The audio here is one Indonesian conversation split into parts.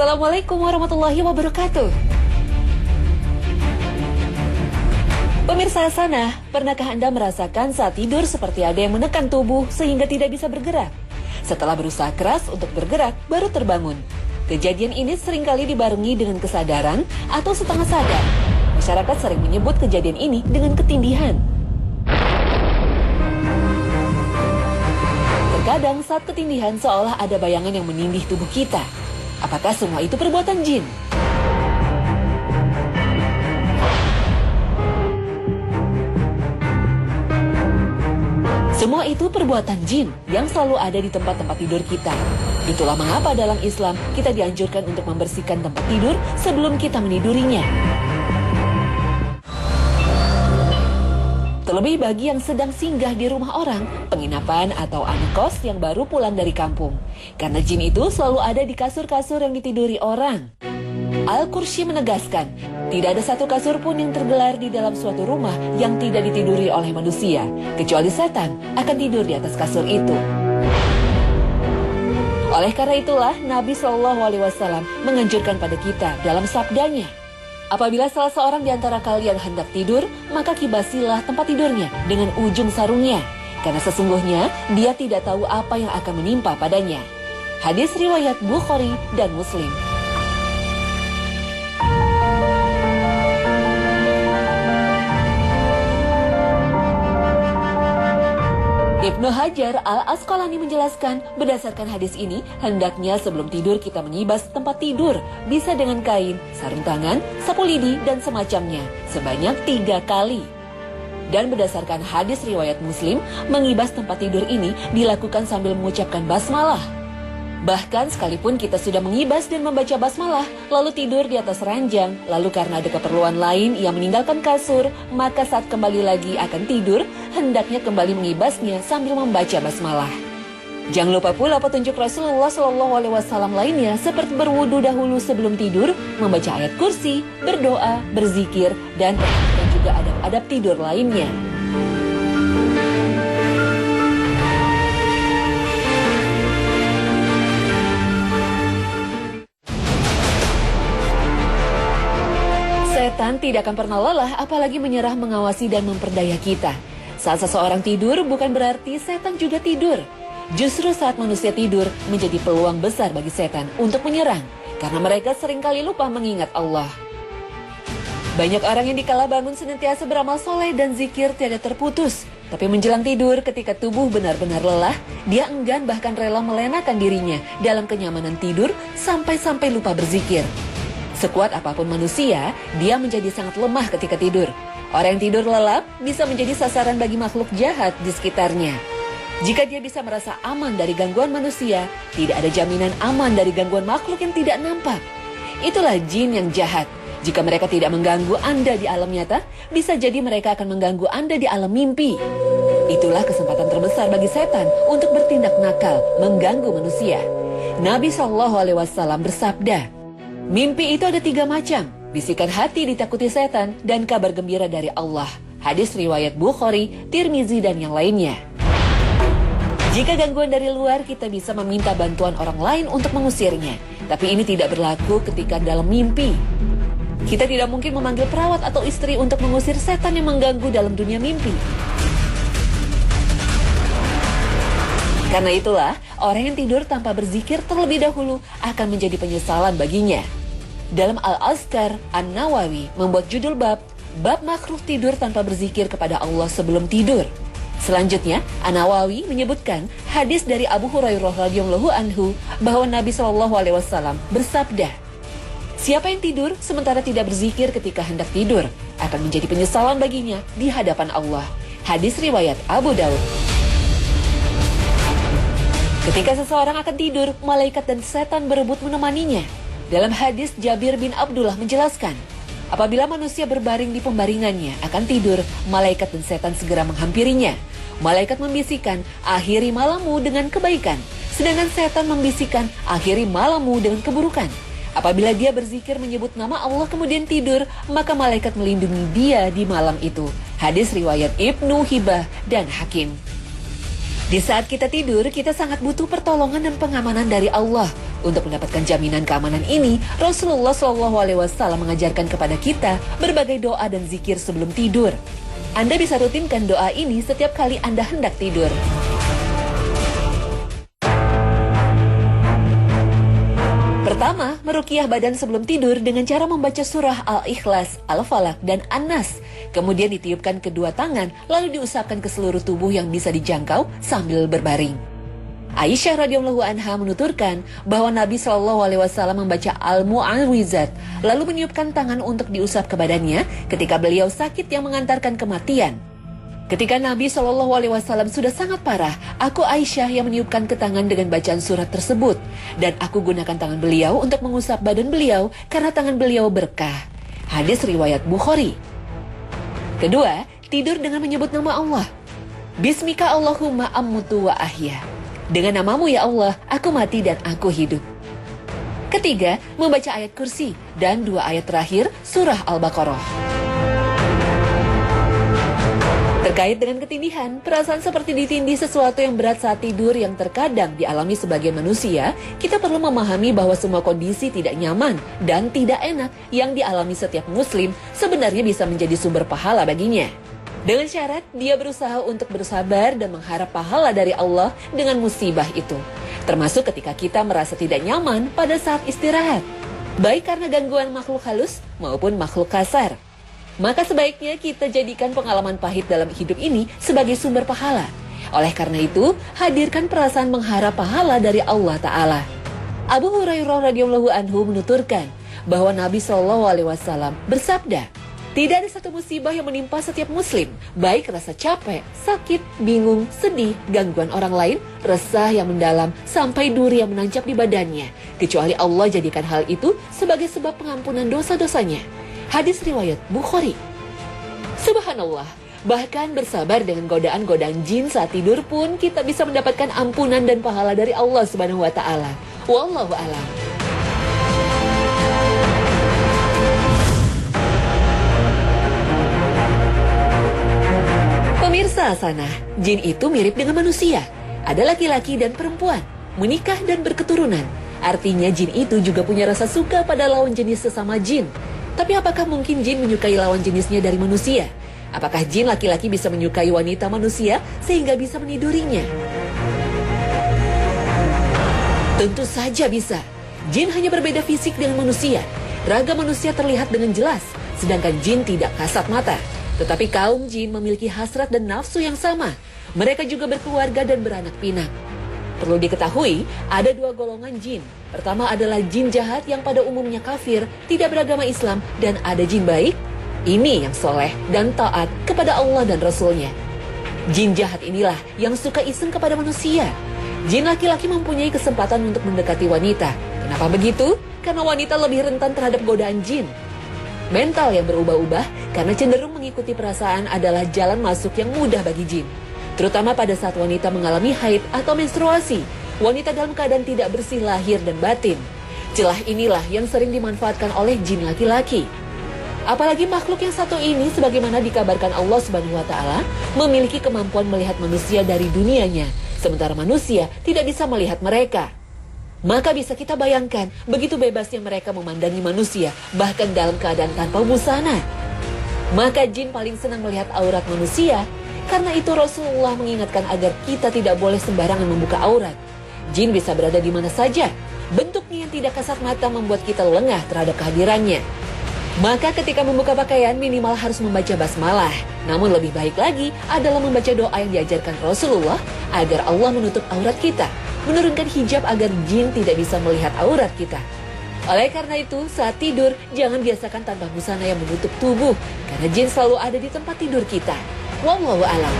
Assalamualaikum warahmatullahi wabarakatuh. Pemirsa Hasanah, pernahkah Anda merasakan saat tidur seperti ada yang menekan tubuh sehingga tidak bisa bergerak? Setelah berusaha keras untuk bergerak, baru terbangun. Kejadian ini seringkali dibarengi dengan kesadaran atau setengah sadar. Masyarakat sering menyebut kejadian ini dengan ketindihan. Terkadang saat ketindihan seolah ada bayangan yang menindih tubuh kita. Apakah semua itu perbuatan jin? Semua itu perbuatan jin yang selalu ada di tempat-tempat tidur kita. Itulah mengapa dalam Islam kita dianjurkan untuk membersihkan tempat tidur sebelum kita menidurinya. Terlebih bagi yang sedang singgah di rumah orang, penginapan atau anak kos yang baru pulang dari kampung. Karena jin itu selalu ada di kasur-kasur yang ditiduri orang. Al-Qursi menegaskan, tidak ada satu kasur pun yang tergelar di dalam suatu rumah yang tidak ditiduri oleh manusia, kecuali setan akan tidur di atas kasur itu. Oleh karena itulah, Nabi SAW menganjurkan pada kita dalam sabdanya, apabila salah seorang di antara kalian hendak tidur, maka kibasilah tempat tidurnya dengan ujung sarungnya, karena sesungguhnya dia tidak tahu apa yang akan menimpa padanya. Hadis riwayat Bukhari dan Muslim. Ibnu Hajar Al-Asqalani menjelaskan, berdasarkan hadis ini, hendaknya sebelum tidur kita mengibas tempat tidur, bisa dengan kain, sarung tangan, sapu lidi, dan semacamnya, sebanyak 3 kali. Dan berdasarkan hadis riwayat Muslim, mengibas tempat tidur ini dilakukan sambil mengucapkan basmalah. Bahkan sekalipun kita sudah mengibas dan membaca basmalah, lalu tidur di atas ranjang, lalu karena ada keperluan lain ia meninggalkan kasur, maka saat kembali lagi akan tidur, hendaknya kembali mengibasnya sambil membaca basmalah. Jangan lupa pula petunjuk Rasulullah SAW lainnya seperti berwudu dahulu sebelum tidur, membaca ayat kursi, berdoa, berzikir, dan juga adab-adab tidur lainnya. Setan tidak akan pernah lelah apalagi menyerah mengawasi dan memperdaya kita. Saat seseorang tidur bukan berarti setan juga tidur. Justru saat manusia tidur menjadi peluang besar bagi setan untuk menyerang. Karena mereka seringkali lupa mengingat Allah. Banyak orang yang dikala bangun senantiasa beramal soleh dan zikir tiada terputus. Tapi menjelang tidur ketika tubuh benar-benar lelah, dia enggan bahkan rela melenakan dirinya dalam kenyamanan tidur sampai-sampai lupa berzikir. Sekuat apapun manusia, dia menjadi sangat lemah ketika tidur. Orang yang tidur lelap bisa menjadi sasaran bagi makhluk jahat di sekitarnya. Jika dia bisa merasa aman dari gangguan manusia, tidak ada jaminan aman dari gangguan makhluk yang tidak nampak. Itulah jin yang jahat. Jika mereka tidak mengganggu Anda di alam nyata, bisa jadi mereka akan mengganggu Anda di alam mimpi. Itulah kesempatan terbesar bagi setan untuk bertindak nakal, mengganggu manusia. Nabi SAW bersabda, mimpi itu ada 3 macam, bisikan hati ditakuti setan, dan kabar gembira dari Allah. Hadis riwayat Bukhari, Tirmizi, dan yang lainnya. Jika gangguan dari luar, kita bisa meminta bantuan orang lain untuk mengusirnya. Tapi ini tidak berlaku ketika dalam mimpi. Kita tidak mungkin memanggil perawat atau istri untuk mengusir setan yang mengganggu dalam dunia mimpi. Karena itulah, orang yang tidur tanpa berzikir terlebih dahulu akan menjadi penyesalan baginya. Dalam Al-Azkar, An-Nawawi membuat judul bab makruh tidur tanpa berzikir kepada Allah sebelum tidur. Selanjutnya, An-Nawawi menyebutkan hadis dari Abu Hurairah radhiyallahu anhu bahwa Nabi SAW bersabda, siapa yang tidur sementara tidak berzikir ketika hendak tidur akan menjadi penyesalan baginya di hadapan Allah. Hadis riwayat Abu Daud. Ketika seseorang akan tidur, malaikat dan setan berebut menemaninya. Dalam hadis Jabir bin Abdullah menjelaskan, apabila manusia berbaring di pembaringannya akan tidur, malaikat dan setan segera menghampirinya. Malaikat membisikkan, akhiri malammu dengan kebaikan. Sedangkan setan membisikkan, akhiri malammu dengan keburukan. Apabila dia berzikir menyebut nama Allah kemudian tidur, maka malaikat melindungi dia di malam itu. Hadis riwayat Ibnu Hibah dan Hakim. Di saat kita tidur, kita sangat butuh pertolongan dan pengamanan dari Allah. Untuk mendapatkan jaminan keamanan ini, Rasulullah SAW mengajarkan kepada kita berbagai doa dan zikir sebelum tidur. Anda bisa rutinkan doa ini setiap kali Anda hendak tidur. Pertama, meruqyah badan sebelum tidur dengan cara membaca surah Al-Ikhlas, Al-Falaq, dan An-Nas. Kemudian ditiupkan kedua tangan, lalu diusapkan ke seluruh tubuh yang bisa dijangkau sambil berbaring. Aisyah radhiyallahu anha menuturkan bahwa Nabi SAW membaca Al-Mu'awwizat, lalu meniupkan tangan untuk diusap ke badannya ketika beliau sakit yang mengantarkan kematian. Ketika Nabi SAW sudah sangat parah, aku Aisyah yang meniupkan ke tangan dengan bacaan surat tersebut. Dan aku gunakan tangan beliau untuk mengusap badan beliau karena tangan beliau berkah. Hadis riwayat Bukhari. Kedua, tidur dengan menyebut nama Allah. Bismika Allahumma ammutu wa ahya. Dengan namamu ya Allah, aku mati dan aku hidup. Ketiga, membaca ayat kursi dan 2 ayat terakhir surah Al-Baqarah. Terkait dengan ketindihan, perasaan seperti ditindih sesuatu yang berat saat tidur yang terkadang dialami sebagian manusia, kita perlu memahami bahwa semua kondisi tidak nyaman dan tidak enak yang dialami setiap muslim sebenarnya bisa menjadi sumber pahala baginya. Dengan syarat dia berusaha untuk bersabar dan mengharap pahala dari Allah dengan musibah itu. Termasuk ketika kita merasa tidak nyaman pada saat istirahat, baik karena gangguan makhluk halus maupun makhluk kasar. Maka sebaiknya kita jadikan pengalaman pahit dalam hidup ini sebagai sumber pahala. Oleh karena itu, hadirkan perasaan mengharap pahala dari Allah Ta'ala. Abu Hurairah radhiyallahu anhu menuturkan bahwa Nabi SAW bersabda, tidak ada satu musibah yang menimpa setiap muslim, baik rasa capek, sakit, bingung, sedih, gangguan orang lain, resah yang mendalam, sampai duri yang menancap di badannya, kecuali Allah jadikan hal itu sebagai sebab pengampunan dosa-dosanya. Hadis riwayat Bukhari. Subhanallah, bahkan bersabar dengan godaan-godaan jin saat tidur pun kita bisa mendapatkan ampunan dan pahala dari Allah Subhanahu wa taala. Wallahu a'lam. Pemirsa sana, jin itu mirip dengan manusia. Ada laki-laki dan perempuan, menikah dan berketurunan. Artinya jin itu juga punya rasa suka pada lawan jenis sesama jin. Tapi apakah mungkin jin menyukai lawan jenisnya dari manusia? Apakah jin laki-laki bisa menyukai wanita manusia sehingga bisa menidurinya? Tentu saja bisa. Jin hanya berbeda fisik dengan manusia. Raga manusia terlihat dengan jelas, sedangkan jin tidak kasat mata. Tetapi kaum jin memiliki hasrat dan nafsu yang sama. Mereka juga berkeluarga dan beranak pinak. Perlu diketahui, ada 2 golongan jin. Pertama adalah jin jahat yang pada umumnya kafir, tidak beragama Islam, dan ada jin baik. Ini yang soleh dan taat kepada Allah dan Rasulnya. Jin jahat inilah yang suka iseng kepada manusia. Jin laki-laki mempunyai kesempatan untuk mendekati wanita. Kenapa begitu? Karena wanita lebih rentan terhadap godaan jin. Mental yang berubah-ubah karena cenderung mengikuti perasaan adalah jalan masuk yang mudah bagi jin. Terutama pada saat wanita mengalami haid atau menstruasi, wanita dalam keadaan tidak bersih lahir dan batin. Celah inilah yang sering dimanfaatkan oleh jin laki-laki. Apalagi makhluk yang satu ini, sebagaimana dikabarkan Allah Subhanahu wa taala, memiliki kemampuan melihat manusia dari dunianya, sementara manusia tidak bisa melihat mereka. Maka bisa kita bayangkan begitu bebasnya mereka memandangi manusia, bahkan dalam keadaan tanpa busana. Maka jin paling senang melihat aurat manusia. Karena itu Rasulullah mengingatkan agar kita tidak boleh sembarangan membuka aurat. Jin bisa berada di mana saja. Bentuknya yang tidak kasat mata membuat kita lengah terhadap kehadirannya. Maka ketika membuka pakaian minimal harus membaca basmalah. Namun lebih baik lagi adalah membaca doa yang diajarkan Rasulullah agar Allah menutup aurat kita, menurunkan hijab agar jin tidak bisa melihat aurat kita. Oleh karena itu, saat tidur jangan biasakan tanpa busana yang menutup tubuh, karena jin selalu ada di tempat tidur kita. Wallahu a'lam.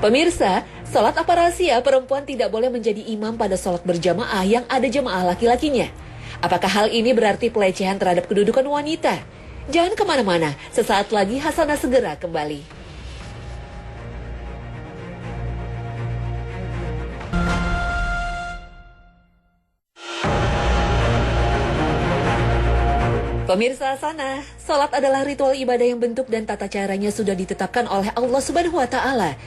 Pemirsa, salat apa rahasia perempuan tidak boleh menjadi imam pada salat berjamaah yang ada jamaah laki-lakinya? Apakah hal ini berarti pelecehan terhadap kedudukan wanita? Jangan kemana-mana, sesaat lagi Hasanah segera kembali. Pemirsa sana, salat adalah ritual ibadah yang bentuk dan tata caranya sudah ditetapkan oleh Allah Subhanahu wa Ta'ala.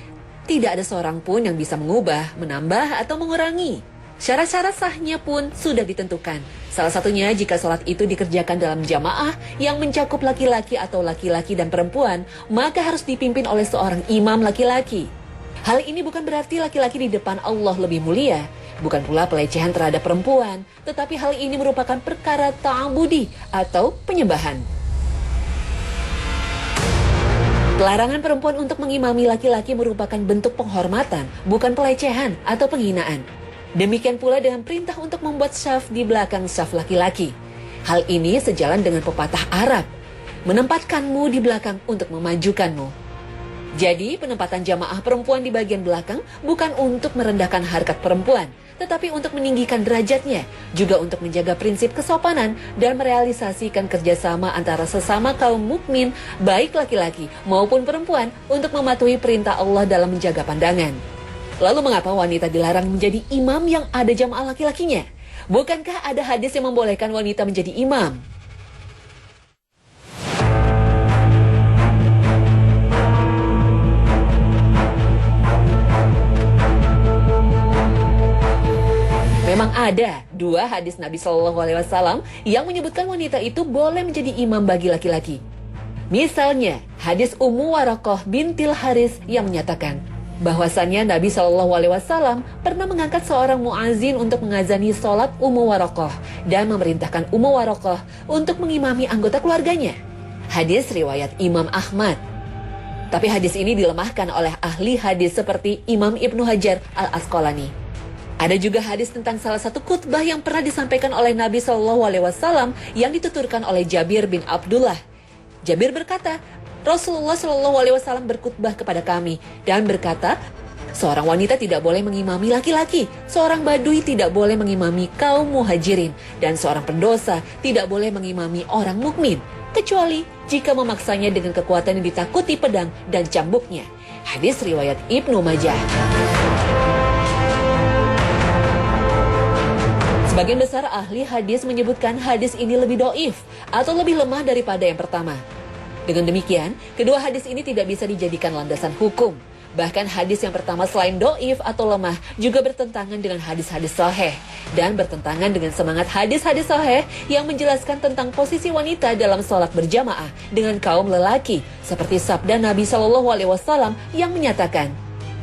Tidak ada seorang pun yang bisa mengubah, menambah, atau mengurangi. Syarat-syarat sahnya pun sudah ditentukan. Salah satunya jika salat itu dikerjakan dalam jamaah yang mencakup laki-laki atau laki-laki dan perempuan, maka harus dipimpin oleh seorang imam laki-laki. Hal ini bukan berarti laki-laki di depan Allah lebih mulia. Bukan pula pelecehan terhadap perempuan, tetapi hal ini merupakan perkara ta'abudi atau penyembahan. Pelarangan perempuan untuk mengimami laki-laki merupakan bentuk penghormatan, bukan pelecehan atau penghinaan. Demikian pula dengan perintah untuk membuat syaf di belakang syaf laki-laki. Hal ini sejalan dengan pepatah Arab, menempatkanmu di belakang untuk memajukanmu. Jadi, penempatan jamaah perempuan di bagian belakang bukan untuk merendahkan harkat perempuan, tetapi untuk meninggikan derajatnya, juga untuk menjaga prinsip kesopanan dan merealisasikan kerjasama antara sesama kaum mukmin, baik laki-laki maupun perempuan, untuk mematuhi perintah Allah dalam menjaga pandangan. Lalu mengapa wanita dilarang menjadi imam yang ada jamaah laki-lakinya? Bukankah ada hadis yang membolehkan wanita menjadi imam? Memang ada dua hadis Nabi Shallallahu Alaihi Wasallam yang menyebutkan wanita itu boleh menjadi imam bagi laki-laki. Misalnya, hadis Ummu Waraqah bintil Haris yang menyatakan bahwasannya Nabi Shallallahu Alaihi Wasallam pernah mengangkat seorang muazin untuk mengazani sholat Ummu Waraqah dan memerintahkan Ummu Waraqah untuk mengimami anggota keluarganya. Hadis riwayat Imam Ahmad. Tapi hadis ini dilemahkan oleh ahli hadis seperti Imam Ibnu Hajar Al-Asqalani. Ada juga hadis tentang salah satu khutbah yang pernah disampaikan oleh Nabi Shallallahu Alaihi Wasallam yang dituturkan oleh Jabir bin Abdullah. Jabir berkata, Rasulullah Shallallahu Alaihi Wasallam berkhutbah kepada kami dan berkata, seorang wanita tidak boleh mengimami laki-laki, seorang badui tidak boleh mengimami kaum muhajirin, dan seorang pendosa tidak boleh mengimami orang mukmin, kecuali jika memaksanya dengan kekuatan yang ditakuti pedang dan cambuknya. Hadis riwayat Ibnu Majah. Sebagian besar ahli hadis menyebutkan hadis ini lebih doif atau lebih lemah daripada yang pertama. Dengan demikian, kedua hadis ini tidak bisa dijadikan landasan hukum. Bahkan hadis yang pertama selain doif atau lemah juga bertentangan dengan hadis-hadis sahih dan bertentangan dengan semangat hadis-hadis sahih yang menjelaskan tentang posisi wanita dalam sholat berjamaah dengan kaum lelaki, seperti sabda Nabi Shallallahu Alaihi Wasallam yang menyatakan,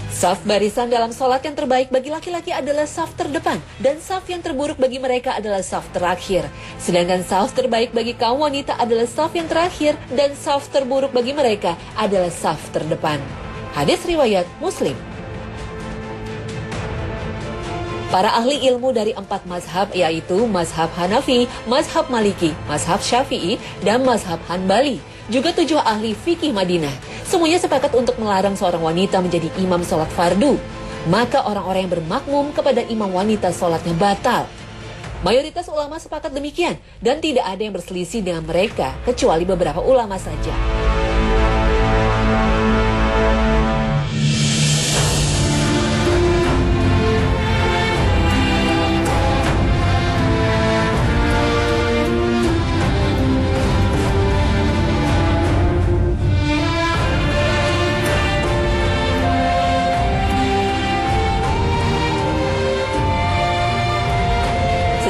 saf barisan dalam sholat yang terbaik bagi laki-laki adalah saf terdepan, dan saf yang terburuk bagi mereka adalah saf terakhir. Sedangkan saf terbaik bagi kaum wanita adalah saf yang terakhir, dan saf terburuk bagi mereka adalah saf terdepan. Hadis riwayat Muslim. Para ahli ilmu dari 4 mazhab, yaitu mazhab Hanafi, mazhab Maliki, mazhab Syafi'i, dan mazhab Hanbali, juga 7 ahli fikih Madinah, semuanya sepakat untuk melarang seorang wanita menjadi imam sholat fardu. Maka orang-orang yang bermakmum kepada imam wanita sholatnya batal. Mayoritas ulama sepakat demikian, dan tidak ada yang berselisih dengan mereka, kecuali beberapa ulama saja.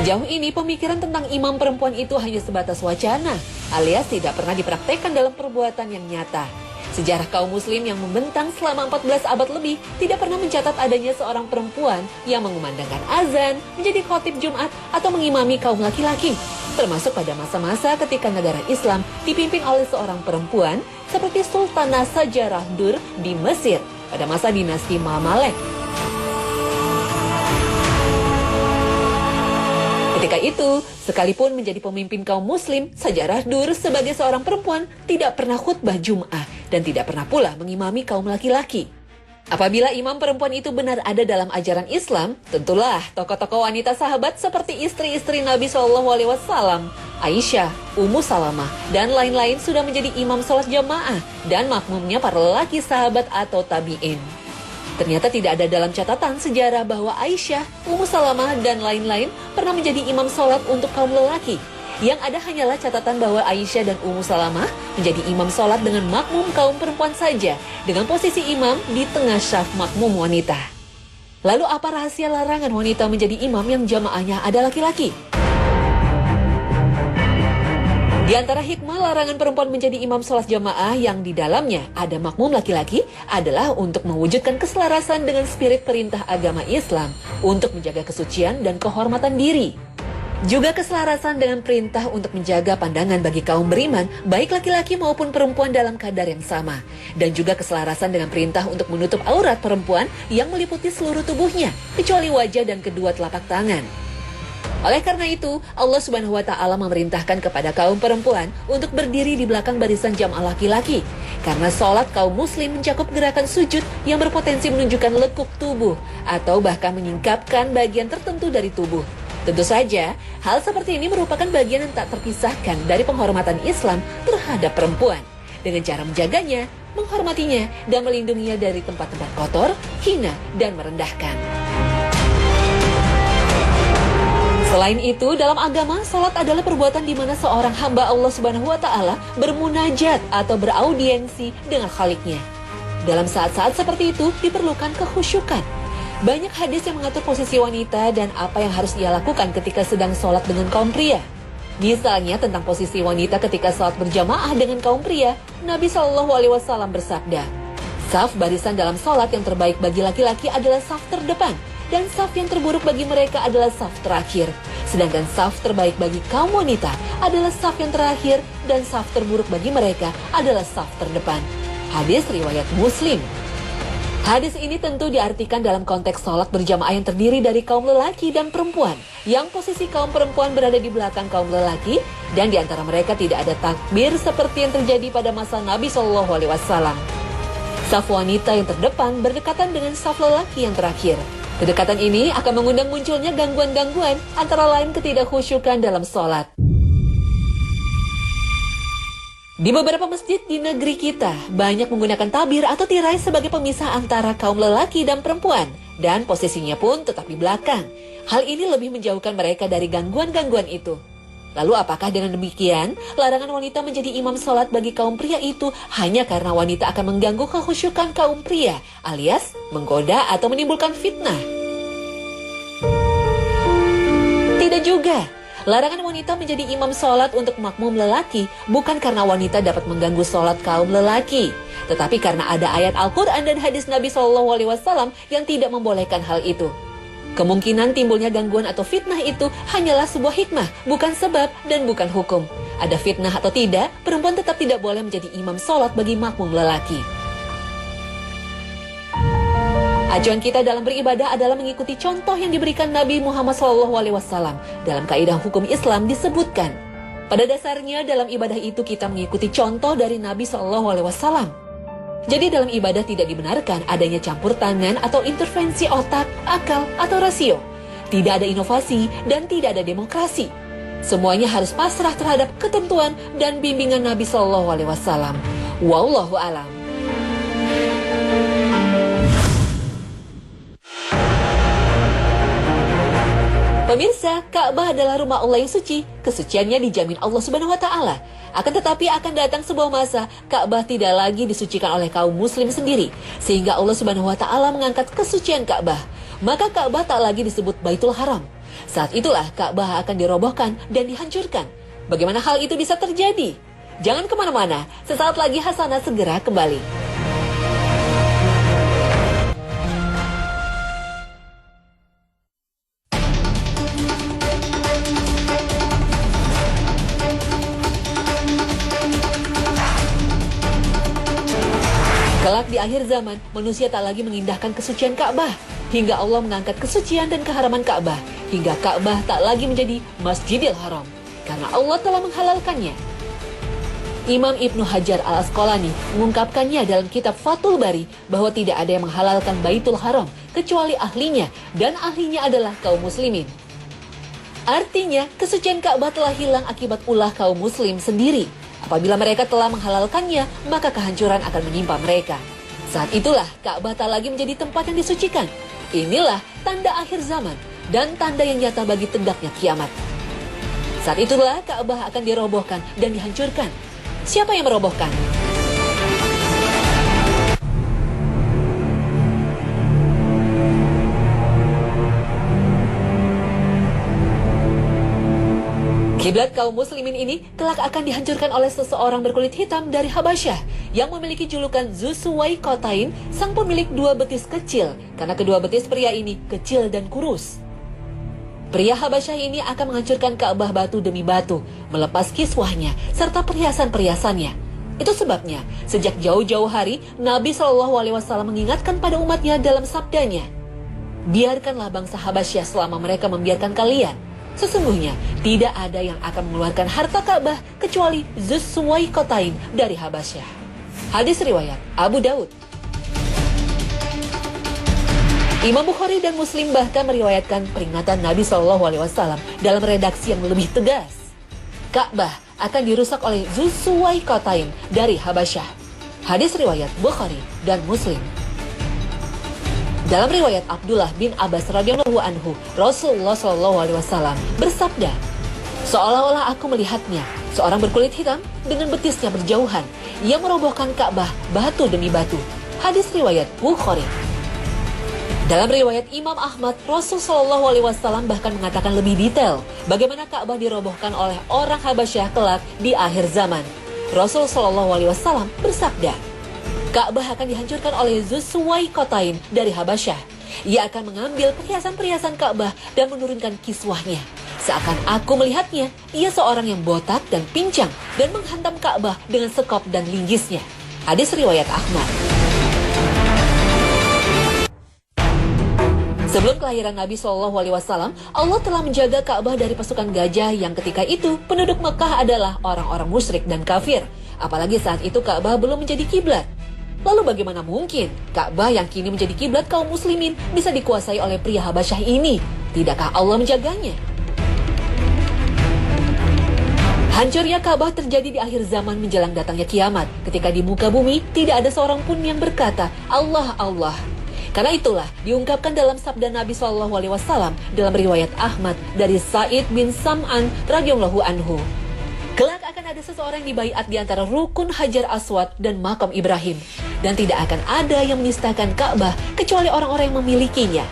Sejauh ini pemikiran tentang imam perempuan itu hanya sebatas wacana, alias tidak pernah dipraktekkan dalam perbuatan yang nyata. Sejarah kaum muslim yang membentang selama 14 abad lebih tidak pernah mencatat adanya seorang perempuan yang mengumandangkan azan, menjadi khotib Jumat, atau mengimami kaum laki-laki. Termasuk pada masa-masa ketika negara Islam dipimpin oleh seorang perempuan seperti Sultanah Sajarah Dur di Mesir pada masa dinasti Mamalek. Ketika itu, sekalipun menjadi pemimpin kaum muslim, Sajarah Dur sebagai seorang perempuan tidak pernah khutbah Jum'ah dan tidak pernah pula mengimami kaum laki-laki. Apabila imam perempuan itu benar ada dalam ajaran Islam, tentulah tokoh-tokoh wanita sahabat seperti istri-istri Nabi SAW, Aisyah, Ummu Salamah, dan lain-lain sudah menjadi imam sholat jamaah dan makmumnya para lelaki sahabat atau tabi'in. Ternyata tidak ada dalam catatan sejarah bahwa Aisyah, Ummu Salamah, dan lain-lain pernah menjadi imam sholat untuk kaum lelaki. Yang ada hanyalah catatan bahwa Aisyah dan Ummu Salamah menjadi imam sholat dengan makmum kaum perempuan saja, dengan posisi imam di tengah syaf makmum wanita. Lalu apa rahasia larangan wanita menjadi imam yang jamaahnya ada laki-laki? Di antara hikmah larangan perempuan menjadi imam sholat jamaah yang di dalamnya ada makmum laki-laki adalah untuk mewujudkan keselarasan dengan spirit perintah agama Islam untuk menjaga kesucian dan kehormatan diri. Juga keselarasan dengan perintah untuk menjaga pandangan bagi kaum beriman, baik laki-laki maupun perempuan dalam kadar yang sama. Dan juga keselarasan dengan perintah untuk menutup aurat perempuan yang meliputi seluruh tubuhnya, kecuali wajah dan kedua telapak tangan. Oleh karena itu, Allah Subhanahu wa Ta'ala memerintahkan kepada kaum perempuan untuk berdiri di belakang barisan jamaah laki-laki. Karena sholat kaum muslim mencakup gerakan sujud yang berpotensi menunjukkan lekuk tubuh atau bahkan menyingkapkan bagian tertentu dari tubuh. Tentu saja, hal seperti ini merupakan bagian yang tak terpisahkan dari penghormatan Islam terhadap perempuan. Dengan cara menjaganya, menghormatinya, dan melindunginya dari tempat-tempat kotor, hina, dan merendahkan. Selain itu, dalam agama, salat adalah perbuatan di mana seorang hamba Allah Subhanahu wa Ta'ala bermunajat atau beraudiensi dengan Khaliknya. Dalam saat-saat seperti itu, diperlukan kekhusyukan. Banyak hadis yang mengatur posisi wanita dan apa yang harus ia lakukan ketika sedang salat dengan kaum pria. Misalnya tentang posisi wanita ketika salat berjamaah dengan kaum pria, Nabi SAW bersabda, "Saf barisan dalam salat yang terbaik bagi laki-laki adalah saf terdepan, dan saf yang terburuk bagi mereka adalah saf terakhir. Sedangkan saf terbaik bagi kaum wanita adalah saf yang terakhir dan saf terburuk bagi mereka adalah saf terdepan." Hadis riwayat Muslim. Hadis ini tentu diartikan dalam konteks sholat berjamaah yang terdiri dari kaum lelaki dan perempuan, yang posisi kaum perempuan berada di belakang kaum lelaki, dan di antara mereka tidak ada takbir seperti yang terjadi pada masa Nabi SAW. Saf wanita yang terdepan berdekatan dengan saf lelaki yang terakhir. Kedekatan ini akan mengundang munculnya gangguan-gangguan, antara lain ketidakhusyukan dalam sholat. Di beberapa masjid di negeri kita, banyak menggunakan tabir atau tirai sebagai pemisah antara kaum lelaki dan perempuan, dan posisinya pun tetap di belakang. Hal ini lebih menjauhkan mereka dari gangguan-gangguan itu. Lalu apakah dengan demikian, larangan wanita menjadi imam sholat bagi kaum pria itu hanya karena wanita akan mengganggu kekhusyukan kaum pria, alias menggoda atau menimbulkan fitnah? Tidak juga. Larangan wanita menjadi imam sholat untuk makmum lelaki bukan karena wanita dapat mengganggu sholat kaum lelaki, tetapi karena ada ayat Al-Quran dan hadis Nabi SAW yang tidak membolehkan hal itu. Kemungkinan timbulnya gangguan atau fitnah itu hanyalah sebuah hikmah, bukan sebab dan bukan hukum. Ada fitnah atau tidak, perempuan tetap tidak boleh menjadi imam sholat bagi makmum lelaki. Acuan kita dalam beribadah adalah mengikuti contoh yang diberikan Nabi Muhammad SAW. Dalam kaidah hukum Islam disebutkan, pada dasarnya dalam ibadah itu kita mengikuti contoh dari Nabi SAW. Jadi dalam ibadah tidak dibenarkan adanya campur tangan atau intervensi otak, akal, atau rasio. Tidak ada inovasi dan tidak ada demokrasi. Semuanya harus pasrah terhadap ketentuan dan bimbingan Nabi SAW. Wallahu a'lam. Pemirsa, Ka'bah adalah rumah Allah yang suci. Kesuciannya dijamin Allah Subhanahu wa Ta'ala. Akan tetapi akan datang sebuah masa Ka'bah tidak lagi disucikan oleh kaum muslim sendiri, sehingga Allah Subhanahu wa Ta'ala mengangkat kesucian Ka'bah. Maka Ka'bah tak lagi disebut Baitul Haram. Saat itulah Ka'bah akan dirobohkan dan dihancurkan. Bagaimana hal itu bisa terjadi? Jangan kemana-mana, sesaat lagi Hasanah segera kembali. Kelak di akhir zaman, manusia tak lagi mengindahkan kesucian Ka'bah, hingga Allah mengangkat kesucian dan keharaman Ka'bah, hingga Ka'bah tak lagi menjadi Masjidil Haram, karena Allah telah menghalalkannya. Imam Ibnu Hajar Al-Asqalani mengungkapkannya dalam kitab Fathul Bari bahwa tidak ada yang menghalalkan Baitul Haram kecuali ahlinya, dan ahlinya adalah kaum muslimin. Artinya, kesucian Ka'bah telah hilang akibat ulah kaum muslim sendiri. Apabila mereka telah menghalalkannya, maka kehancuran akan menimpa mereka. Saat itulah Ka'bah tak lagi menjadi tempat yang disucikan. Inilah tanda akhir zaman dan tanda yang nyata bagi tegaknya kiamat. Saat itulah Ka'bah akan dirobohkan dan dihancurkan. Siapa yang merobohkan? Kiblat kaum muslimin ini kelak akan dihancurkan oleh seseorang berkulit hitam dari Habasyah yang memiliki julukan Zusuwaikotain, sang pemilik dua betis kecil, karena kedua betis pria ini kecil dan kurus. Pria Habasyah ini akan menghancurkan Ka'bah batu demi batu, melepas kiswahnya serta perhiasan-perhiasannya. Itu sebabnya sejak jauh-jauh hari Nabi SAW mengingatkan pada umatnya dalam sabdanya, "Biarkanlah bangsa Habasyah selama mereka membiarkan kalian. Sesungguhnya tidak ada yang akan mengeluarkan harta Ka'bah kecuali Zusuwaikotain dari Habasyah." Hadis riwayat Abu Daud. Imam Bukhari dan Muslim bahkan meriwayatkan peringatan Nabi SAW dalam redaksi yang lebih tegas. Ka'bah akan dirusak oleh Zusuwaikotain dari Habasyah. Hadis riwayat Bukhari dan Muslim. Dalam riwayat Abdullah bin Abbas radhiyallahu anhu, Rasulullah SAW bersabda, "Seolah-olah aku melihatnya, seorang berkulit hitam dengan betisnya berjauhan, yang merobohkan Ka'bah batu demi batu." Hadis riwayat Bukhari. Dalam riwayat Imam Ahmad, Rasulullah SAW bahkan mengatakan lebih detail bagaimana Ka'bah dirobohkan oleh orang Habasyah kelak di akhir zaman. Rasulullah SAW bersabda, "Ka'bah akan dihancurkan oleh Zusuwaikotain dari Habasyah. Ia akan mengambil perhiasan-perhiasan Ka'bah dan menurunkan kiswahnya. Seakan aku melihatnya, ia seorang yang botak dan pincang dan menghantam Ka'bah dengan sekop dan linggisnya." Hadis riwayat Ahmad. Sebelum kelahiran Nabi SAW, Allah telah menjaga Ka'bah dari pasukan gajah yang ketika itu penduduk Mekah adalah orang-orang musyrik dan kafir. Apalagi saat itu Ka'bah belum menjadi kiblat. Lalu bagaimana mungkin Ka'bah yang kini menjadi kiblat kaum muslimin bisa dikuasai oleh pria Habasyah ini? Tidakkah Allah menjaganya? Hancurnya Ka'bah terjadi di akhir zaman menjelang datangnya kiamat, ketika di muka bumi tidak ada seorang pun yang berkata, "Allah, Allah." Karena itulah diungkapkan dalam sabda Nabi SAW dalam riwayat Ahmad dari Sa'id bin Sam'an radhiyallahu anhu, "Kelak akan ada seseorang yang dibaiat di antara rukun Hajar Aswad dan makam Ibrahim, dan tidak akan ada yang menistakan Ka'bah kecuali orang-orang yang memilikinya.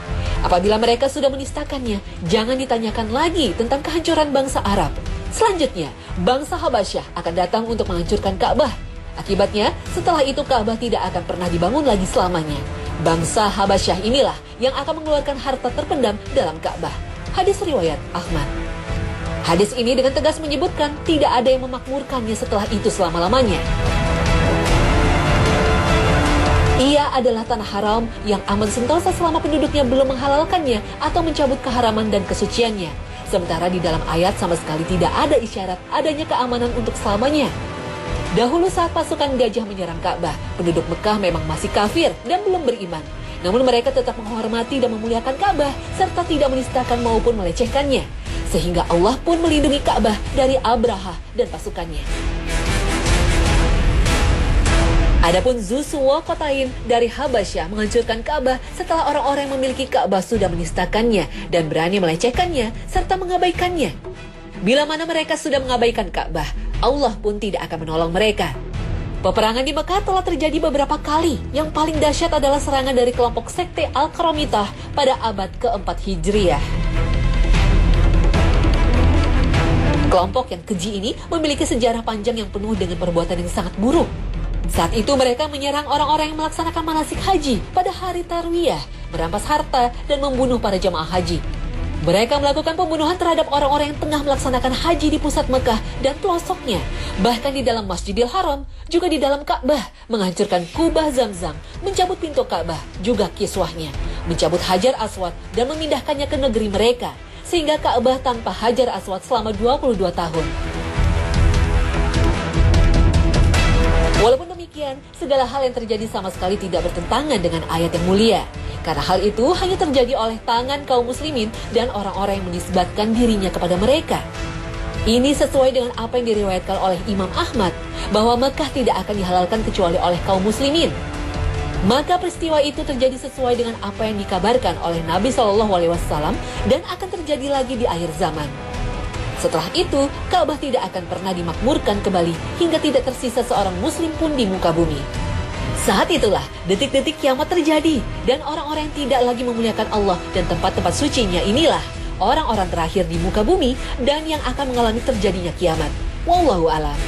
Apabila mereka sudah menistakannya, jangan ditanyakan lagi tentang kehancuran bangsa Arab. Selanjutnya, bangsa Habasyah akan datang untuk menghancurkan Ka'bah. Akibatnya, setelah itu Ka'bah tidak akan pernah dibangun lagi selamanya. Bangsa Habasyah inilah yang akan mengeluarkan harta terpendam dalam Ka'bah." Hadis riwayat Ahmad. Hadis ini dengan tegas menyebutkan tidak ada yang memakmurkannya setelah itu selama-lamanya. Ia adalah tanah haram yang aman sentosa selama penduduknya belum menghalalkannya atau mencabut keharaman dan kesuciannya. Sementara di dalam ayat sama sekali tidak ada isyarat adanya keamanan untuk selamanya. Dahulu saat pasukan gajah menyerang Ka'bah, penduduk Mekah memang masih kafir dan belum beriman. Namun mereka tetap menghormati dan memuliakan Ka'bah serta tidak menistakan maupun melecehkannya. Sehingga Allah pun melindungi Ka'bah dari Abraha dan pasukannya. Adapun Zusuwaikotain dari Habasyah menghancurkan Ka'bah setelah orang-orang yang memiliki Ka'bah sudah menistakannya dan berani melecehkannya serta mengabaikannya. Bila mana mereka sudah mengabaikan Ka'bah, Allah pun tidak akan menolong mereka. Peperangan di Mekah telah terjadi beberapa kali. Yang paling dahsyat adalah serangan dari kelompok sekte Al-Qaramitah pada abad ke-4 Hijriah. Kelompok yang keji ini memiliki sejarah panjang yang penuh dengan perbuatan yang sangat buruk. Saat itu mereka menyerang orang-orang yang melaksanakan manasik haji pada hari Tarwiyah, merampas harta dan membunuh para jemaah haji. Mereka melakukan pembunuhan terhadap orang-orang yang tengah melaksanakan haji di pusat Mekah dan pelosoknya, bahkan di dalam Masjidil Haram, juga di dalam Ka'bah, menghancurkan kubah Zamzam, mencabut pintu Ka'bah, juga kiswahnya, mencabut Hajar Aswad dan memindahkannya ke negeri mereka, sehingga Ka'bah tanpa Hajar Aswad selama 22 tahun. Walaupun demikian, segala hal yang terjadi sama sekali tidak bertentangan dengan ayat yang mulia. Karena hal itu hanya terjadi oleh tangan kaum muslimin dan orang-orang yang menisbatkan dirinya kepada mereka. Ini sesuai dengan apa yang diriwayatkan oleh Imam Ahmad, bahwa Mekah tidak akan dihalalkan kecuali oleh kaum muslimin. Maka peristiwa itu terjadi sesuai dengan apa yang dikabarkan oleh Nabi SAW dan akan terjadi lagi di akhir zaman. setelah itu, Ka'bah tidak akan pernah dimakmurkan kembali hingga tidak tersisa seorang muslim pun di muka bumi. Saat itulah detik-detik kiamat terjadi dan orang-orang yang tidak lagi memuliakan Allah dan tempat-tempat sucinya inilah orang-orang terakhir di muka bumi dan yang akan mengalami terjadinya kiamat. Wallahu a'lam.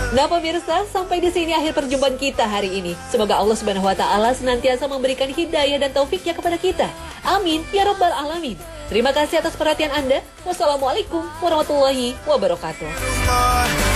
Nah pemirsa, sampai di sini akhir perjumpaan kita hari ini. Semoga Allah Subhanahu wa taala senantiasa memberikan hidayah dan taufiknya kepada kita. Amin ya rabbal alamin. Terima kasih atas perhatian Anda. Wassalamualaikum warahmatullahi wabarakatuh.